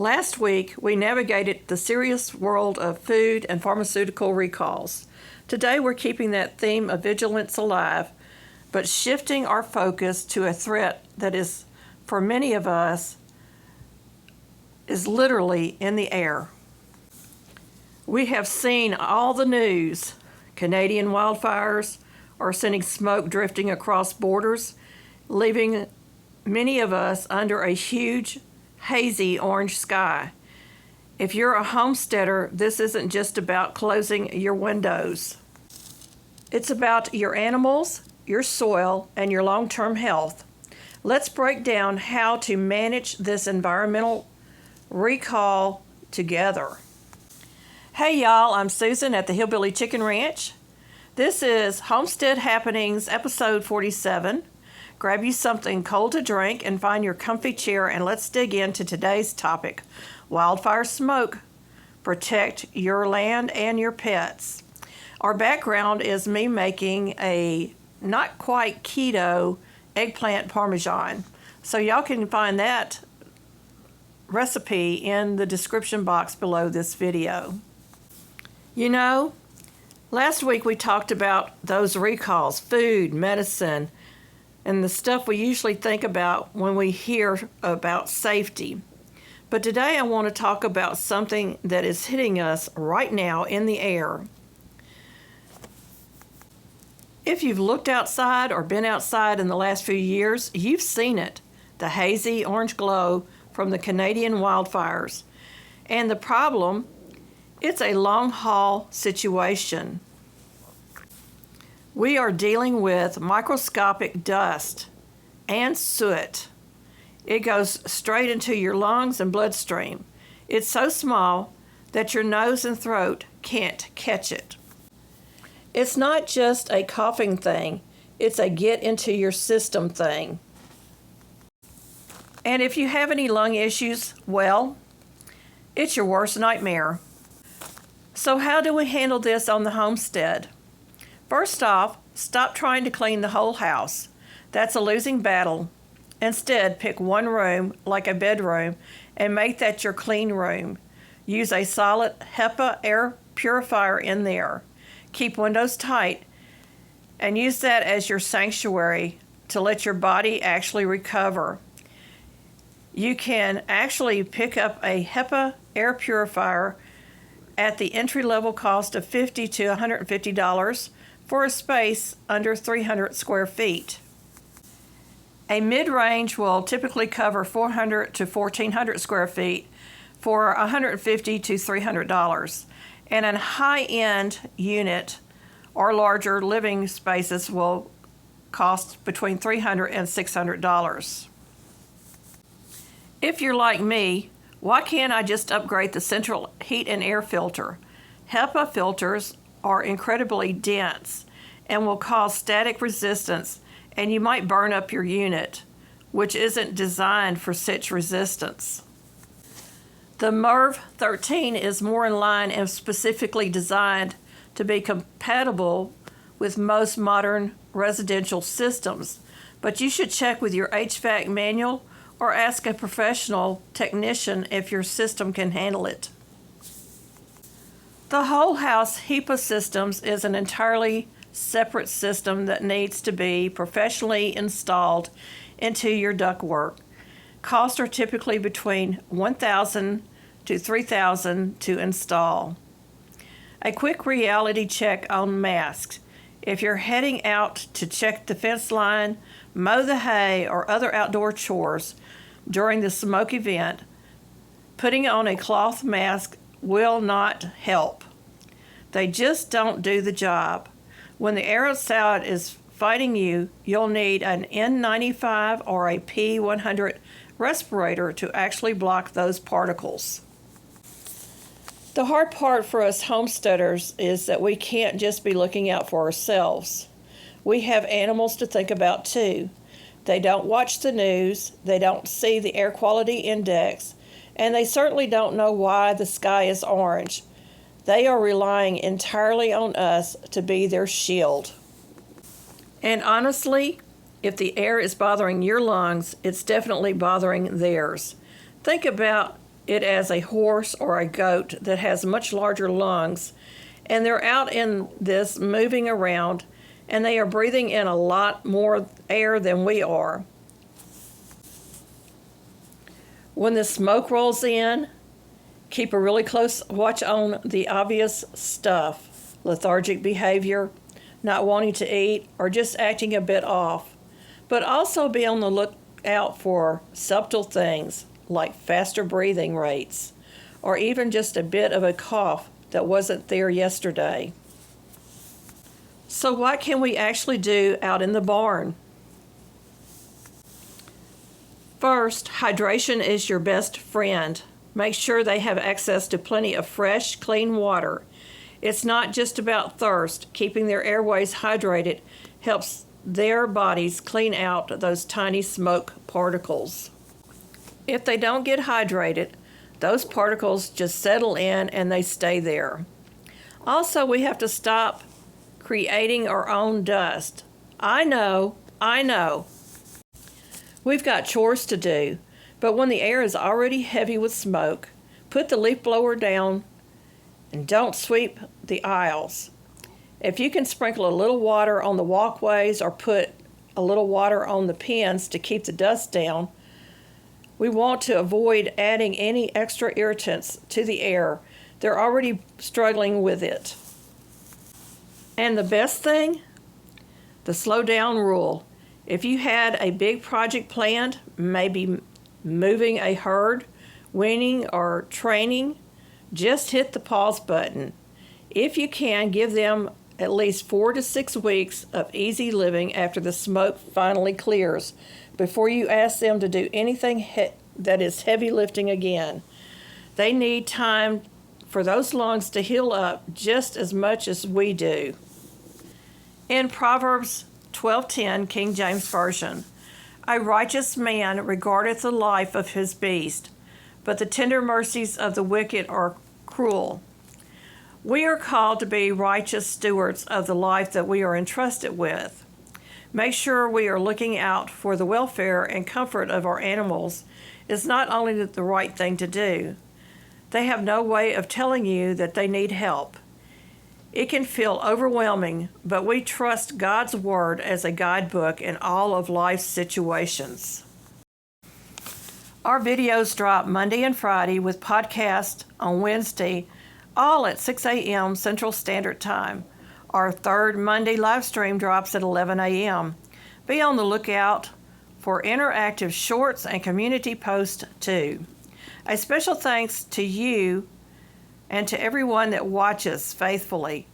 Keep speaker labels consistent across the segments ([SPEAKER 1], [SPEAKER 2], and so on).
[SPEAKER 1] Last week, we navigated the serious world of food and pharmaceutical recalls. Today, we're keeping that theme of vigilance alive, but shifting our focus to a threat that is, for many of us, is literally in the air. We have seen all the news. Canadian wildfires are sending smoke drifting across borders, leaving many of us under a huge, hazy orange sky. If you're a homesteader, this isn't just about closing your windows. It's about your animals, your soil, and your long-term health. Let's break down how to manage this environmental recall together. Hey y'all, I'm Susan at the Hillbilly Chicken Ranch. This is Homestead Happenings, episode 47. Grab you something cold to drink and find your comfy chair, and let's dig into today's topic: wildfire smoke. Protect your land and your pets. Our background is me making a not quite keto eggplant parmesan. So y'all can find that recipe in the description box below this video. You know, last week we talked about those recalls, food, medicine, and the stuff we usually think about when we hear about safety. But today I want to talk about something that is hitting us right now in the air. If you've looked outside or been outside in the last few years, you've seen it, the hazy orange glow from the Canadian wildfires. And the problem, it's a long-haul situation. We are dealing with microscopic dust and soot. It goes straight into your lungs and bloodstream. It's so small that your nose and throat can't catch it. It's not just a coughing thing, it's a get into your system thing. And if you have any lung issues, well, it's your worst nightmare. So how do we handle this on the homestead? First off, stop trying to clean the whole house. That's a losing battle. Instead, pick one room, like a bedroom, and make that your clean room. Use a solid HEPA air purifier in there. Keep windows tight, and use that as your sanctuary to let your body actually recover. You can actually pick up a HEPA air purifier at the entry-level cost of $50 to $150 for a space under 300 square feet. A mid-range will typically cover 400 to 1,400 square feet for $150 to $300. And a high-end unit or larger living spaces will cost between $300 and $600. If you're like me, why can't I just upgrade the central heat and air filter? HEPA filters are incredibly dense and will cause static resistance, and you might burn up your unit, which isn't designed for such resistance. The MERV 13 is more in line and specifically designed to be compatible with most modern residential systems, but you should check with your HVAC manual or ask a professional technician if your system can handle it. The whole house HEPA systems is an entirely separate system that needs to be professionally installed into your ductwork. Costs are typically between $1,000 to $3,000 to install. A quick reality check on masks. If you're heading out to check the fence line, mow the hay, or other outdoor chores during the smoke event, putting on a cloth mask will not help. They just don't do the job. When the air outside is fighting you, you'll need an N95 or a P100 respirator to actually block those particles. The hard part for us homesteaders is that we can't just be looking out for ourselves. We have animals to think about too. They don't watch the news, they don't see the air quality index, and they certainly don't know why the sky is orange. They are relying entirely on us to be their shield. And honestly, if the air is bothering your lungs, it's definitely bothering theirs. Think about it as a horse or a goat that has much larger lungs, and they're out in this moving around, and they are breathing in a lot more air than we are. When the smoke rolls in, keep a really close watch on the obvious stuff: lethargic behavior, not wanting to eat, or just acting a bit off. But also be on the lookout for subtle things like faster breathing rates, or even just a bit of a cough that wasn't there yesterday. So what can we actually do out in the barn? First, hydration is your best friend. Make sure they have access to plenty of fresh, clean water. It's not just about thirst. Keeping their airways hydrated helps their bodies clean out those tiny smoke particles. If they don't get hydrated, those particles just settle in and they stay there. Also, we have to stop creating our own dust. I know. We've got chores to do, but when the air is already heavy with smoke, put the leaf blower down and don't sweep the aisles. If you can sprinkle a little water on the walkways or put a little water on the pins to keep the dust down, we want to avoid adding any extra irritants to the air. They're already struggling with it. And the best thing? The slow down rule. If you had a big project planned, maybe moving a herd, weaning, or training, just hit the pause button. If you can, give them at least 4 to 6 weeks of easy living after the smoke finally clears before you ask them to do anything that is heavy lifting again. They need time for those lungs to heal up just as much as we do. In Proverbs 12:10, King James Version, a righteous man regardeth the life of his beast, but the tender mercies of the wicked are cruel. We are called to be righteous stewards of the life that we are entrusted with. Make sure we are looking out for the welfare and comfort of our animals is not only the right thing to do. They have no way of telling you that they need help. It can feel overwhelming, but we trust God's Word as a guidebook in all of life's situations. Our videos drop Monday and Friday with podcasts on Wednesday, all at 6 a.m. Central Standard Time. Our third Monday live stream drops at 11 a.m. Be on the lookout for interactive shorts and community posts too. A special thanks to you and to everyone that watches faithfully.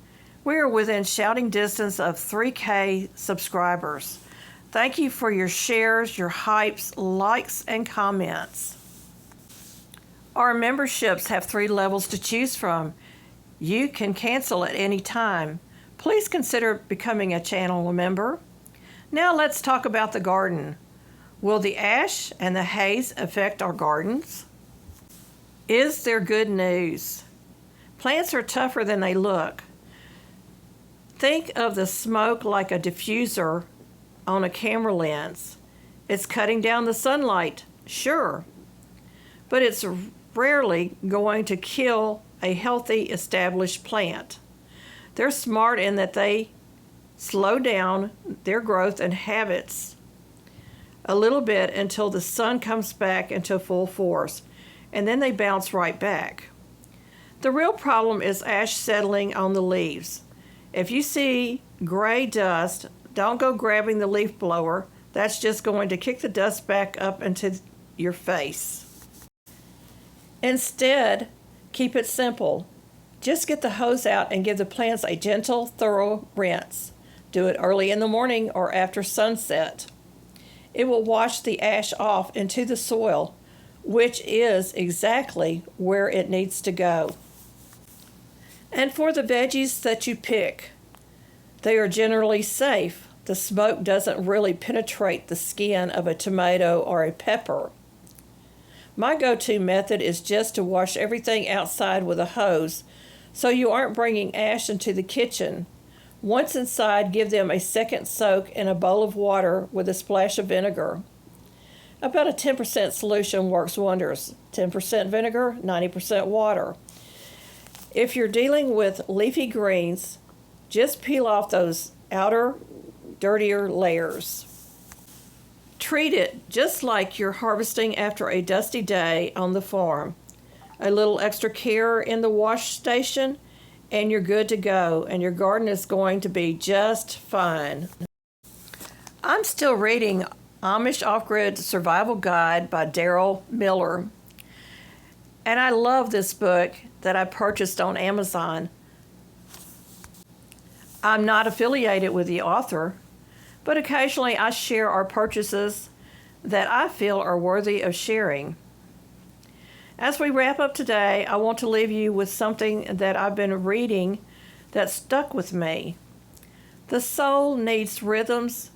[SPEAKER 1] We are within shouting distance of 3K subscribers. Thank you for your shares, your hypes, likes, and comments. Our memberships have 3 levels to choose from. You can cancel at any time. Please consider becoming a channel member. Now let's talk about the garden. Will the ash and the haze affect our gardens? Is there good news? Plants are tougher than they look. Think of the smoke like a diffuser on a camera lens. It's cutting down the sunlight, sure, but it's rarely going to kill a healthy, established plant. They're smart in that they slow down their growth and habits a little bit until the sun comes back into full force, and then they bounce right back. The real problem is ash settling on the leaves. If you see gray dust, don't go grabbing the leaf blower. That's just going to kick the dust back up into your face. Instead, keep it simple. Just get the hose out and give the plants a gentle, thorough rinse. Do it early in the morning or after sunset. It will wash the ash off into the soil, which is exactly where it needs to go. And for the veggies that you pick, they are generally safe. The smoke doesn't really penetrate the skin of a tomato or a pepper. My go-to method is just to wash everything outside with a hose so you aren't bringing ash into the kitchen. Once inside, give them a second soak in a bowl of water with a splash of vinegar. About a 10% solution works wonders. 10% vinegar, 90% water. If you're dealing with leafy greens, just peel off those outer, dirtier layers. Treat it just like you're harvesting after a dusty day on the farm. A little extra care in the wash station, and you're good to go, and your garden is going to be just fine. I'm still reading Amish Off-Grid Survival Guide by Daryl Miller, and I love this book that I purchased on Amazon. I'm not affiliated with the author, but occasionally I share our purchases that I feel are worthy of sharing. As we wrap up today, I want to leave you with something that I've been reading that stuck with me. The soul needs rhythms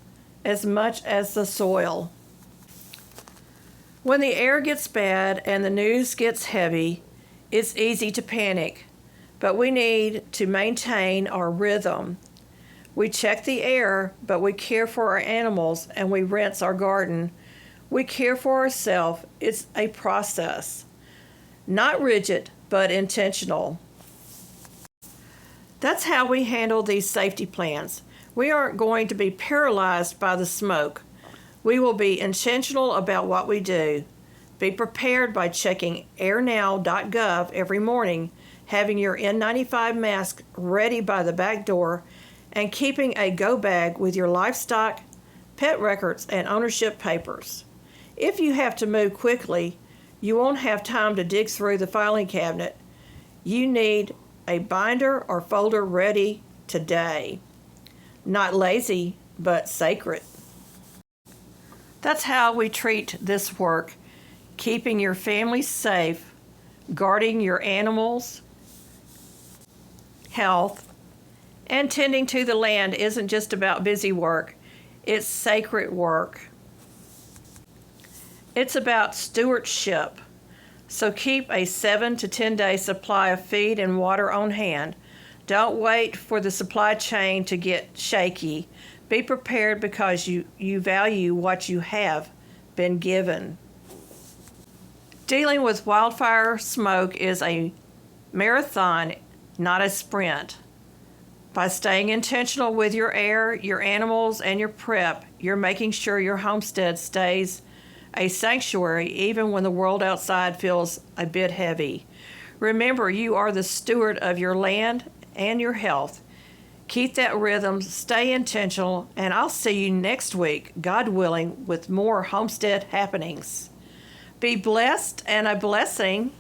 [SPEAKER 1] as much as the soil. When the air gets bad and the news gets heavy, it's easy to panic, but we need to maintain our rhythm. We check the air, but we care for our animals and we rinse our garden. We care for ourselves. It's a process. Not rigid, but intentional. That's how we handle these safety plans. We aren't going to be paralyzed by the smoke. We will be intentional about what we do. Be prepared by checking airnow.gov every morning, having your N95 mask ready by the back door, and keeping a go bag with your livestock, pet records, and ownership papers. If you have to move quickly, you won't have time to dig through the filing cabinet. You need a binder or folder ready today. Not lazy, but sacred. That's how we treat this work, keeping your family safe, guarding your animals' health, and tending to the land isn't just about busy work, it's sacred work. It's about stewardship. So keep a 7 to 10 day supply of feed and water on hand. Don't wait for the supply chain to get shaky. Be prepared because you value what you have been given. Dealing with wildfire smoke is a marathon, not a sprint. By staying intentional with your air, your animals, and your prep, you're making sure your homestead stays a sanctuary even when the world outside feels a bit heavy. Remember, you are the steward of your land and your health. Keep that rhythm, stay intentional, and I'll see you next week, God willing, with more Homestead Happenings. Be blessed and a blessing.